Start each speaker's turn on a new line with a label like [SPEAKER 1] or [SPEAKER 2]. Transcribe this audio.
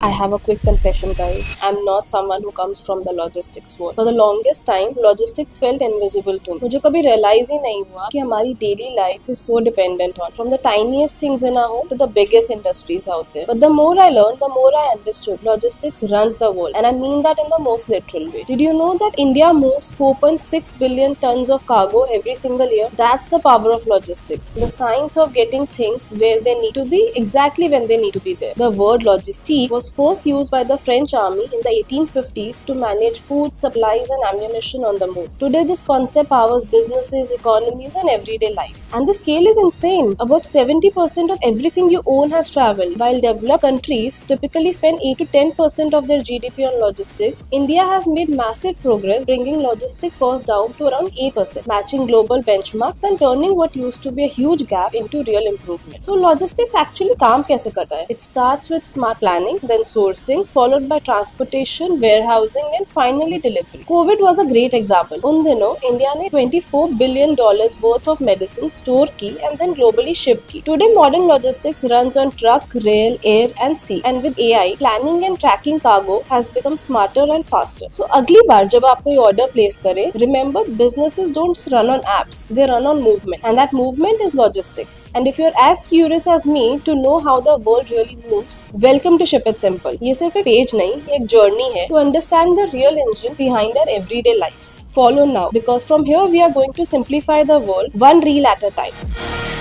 [SPEAKER 1] I have a quick confession, guys. I'm not someone who comes from the logistics world. For the longest time, logistics felt invisible to me. मुझे कभी realize ही नहीं हुआ कि हमारी daily life is so dependent on from the tiniest things in our home to the biggest industries out there. But the more I learned, the more I understood. Logistics runs the world, and I mean that in the most literal way. Did you know that India moves 4.6 billion tons of cargo every single year? That's the power of logistics. The science of getting things where they need to be exactly when they need to be there. The word logistique was first used by the French army in the 1850s to manage food, supplies, and ammunition on the move. Today, this concept powers businesses, economies, and everyday life. And the scale is insane. About 70% of everything you own has traveled. While developed countries typically spend 8 to 10% of their GDP on logistics, India has made massive progress, bringing logistics costs down to around 8%, matching global benchmarks and turning what used to be a huge gap into real improvement. So, logistics actually काम कैसे करता है? It starts with smart planning, then sourcing, followed by transportation, warehousing, and finally delivery. COVID was a great example. उन दिनों India ने $24 billion worth of medicine store की and then globally shipped की. Today, modern logistics runs on truck, rail, air, and sea. And with AI, planning and tracking cargo has become smarter and faster. So अगली बार जब आप कोई order place करें, remember businesses don't run on apps; they run on movement, and that movement is logistics. And if you're as curious as me to know how the world really moves, welcome to Ship It Simple. ये सिर्फ एक page नहीं, एक journey है to understand the real engine behind our everyday lives. Follow now, because from here we are going to simplify the world one reel at a time.